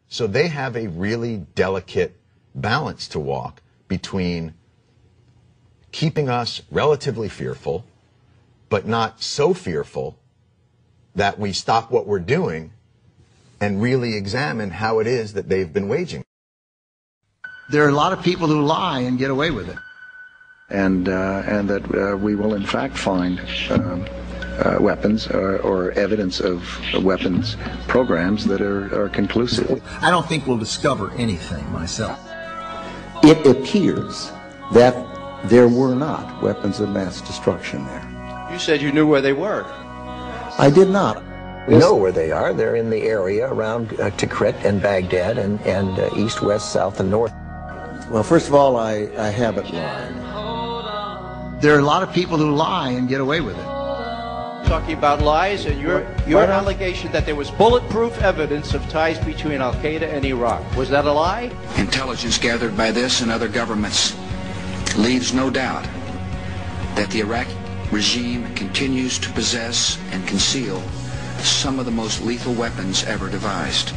So they have a really delicate balance to walk between keeping us relatively fearful, but not so fearful that we stop what we're doing and really examine how it is that they've been waging. There are a lot of people who lie and get away with it. And that we will in fact find weapons or evidence of weapons programs that are conclusive. I don't think we'll discover anything myself. It appears that there were not weapons of mass destruction there. You said you knew where they were. I did not. We know where they are. They're in the area around Tikrit and Baghdad and east, west, south, and north. Well, first of all, I haven't lied. There are a lot of people who lie and get away with it. Talking about lies and your allegation that there was bulletproof evidence of ties between Al-Qaeda and Iraq. Was that a lie? Intelligence gathered by this and other governments leaves no doubt that the Iraqi regime continues to possess and conceal some of the most lethal weapons ever devised.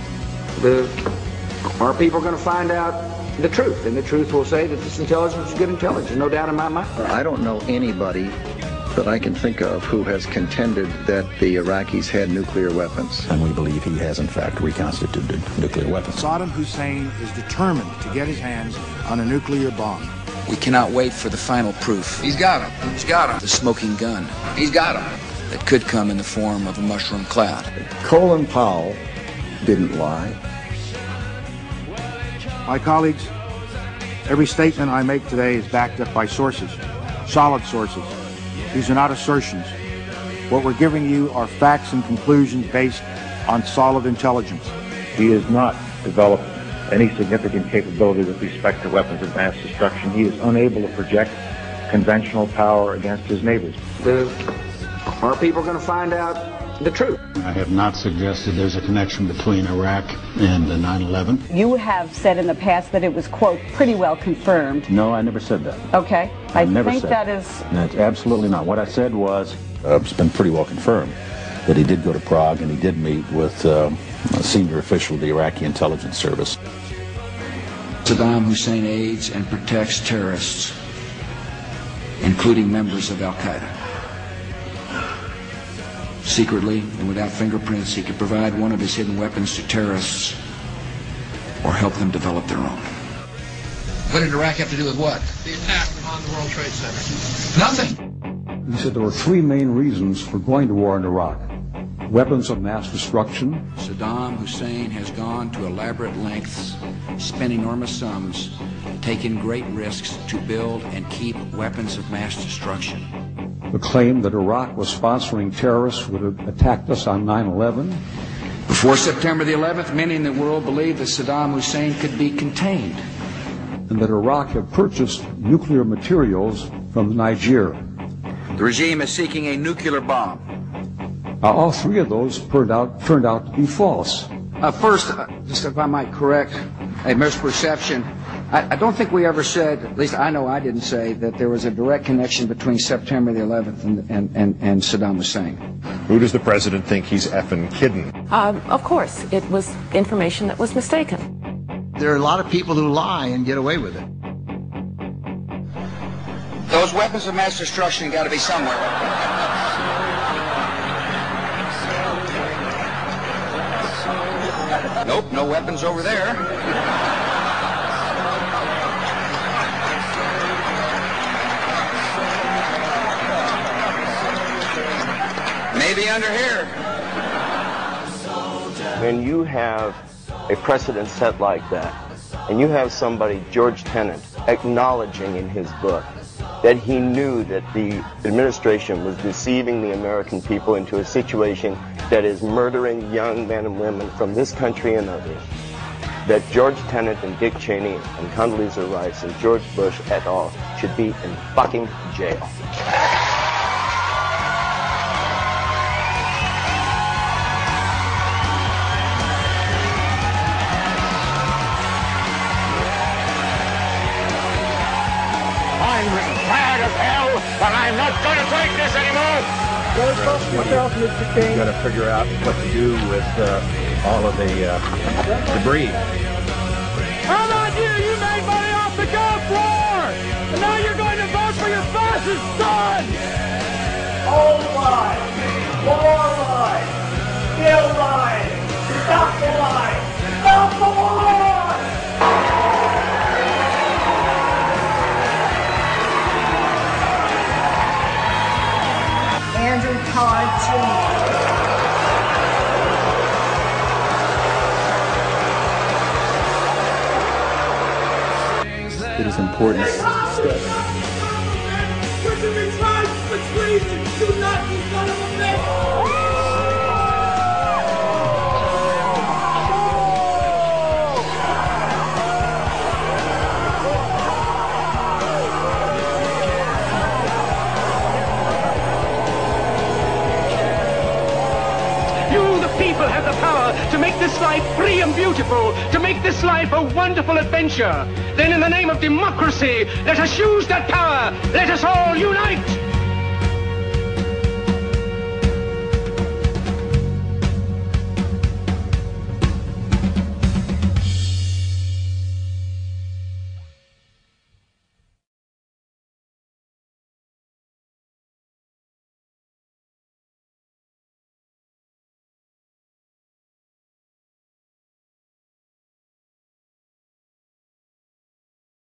Our people are going to find out the truth, and the truth will say that this intelligence is good intelligence, no doubt in my mind. I don't know anybody that I can think of who has contended that the Iraqis had nuclear weapons. And we believe he has in fact reconstituted nuclear weapons. Saddam Hussein is determined to get his hands on a nuclear bomb. We cannot wait for the final proof. He's got him. He's got him. The smoking gun. He's got him. That could come in the form of a mushroom cloud. Colin Powell didn't lie. My colleagues, every statement I make today is backed up by sources, solid sources. These are not assertions. What we're giving you are facts and conclusions based on solid intelligence. He has not developed any significant capability with respect to weapons of mass destruction. He is unable to project conventional power against his neighbors. Our people are going to find out the truth. I have not suggested there's a connection between Iraq and 9/11. You have said in the past that it was, quote, pretty well confirmed. No, I never said that. Okay. I never think said that is... That's absolutely not. What I said was, it's been pretty well confirmed that he did go to Prague and he did meet with a senior official of the Iraqi intelligence service. Saddam Hussein aids and protects terrorists, including members of Al-Qaeda. Secretly and without fingerprints, he could provide one of his hidden weapons to terrorists or help them develop their own. What did Iraq have to do with what? The attack on the World Trade Center. Nothing. He said there were three main reasons for going to war in Iraq. Weapons of mass destruction. Saddam Hussein has gone to elaborate lengths, spent enormous sums, taken great risks to build and keep weapons of mass destruction. The claim that Iraq was sponsoring terrorists who had attacked us on 9/11. Before September the 11th, many in the world believed that Saddam Hussein could be contained. And that Iraq had purchased nuclear materials from Niger. The regime is seeking a nuclear bomb. All three of those turned out to be false. First, just if I might correct a misperception, I don't think we ever said, at least I know I didn't say, that there was a direct connection between September the 11th and Saddam Hussein. Who does the president think he's effing kidding? Of course, it was information that was mistaken. There are a lot of people who lie and get away with it. Those weapons of mass destruction got to be somewhere. Nope, no weapons over there. Maybe under here. When you have a precedent set like that, and you have somebody, George Tenet, acknowledging in his book that he knew that the administration was deceiving the American people into a situation that is murdering young men and women from this country and others, that George Tenet and Dick Cheney and Condoleezza Rice and George Bush et al. Should be in fucking jail. But I'm not going to take this anymore! You've got to figure out what to do with all of the debris. How about you? You made money off the Gulf War! And now you're going to vote for your fascist son! Old lies! More lies! Still lies! Stop the lies! Stop the lies! Andrew Todd Jr. It is important to step. You, the people, have the power to make this life free and beautiful, to make this life a wonderful adventure. Then in the name of democracy, let us use that power. Let us all unite.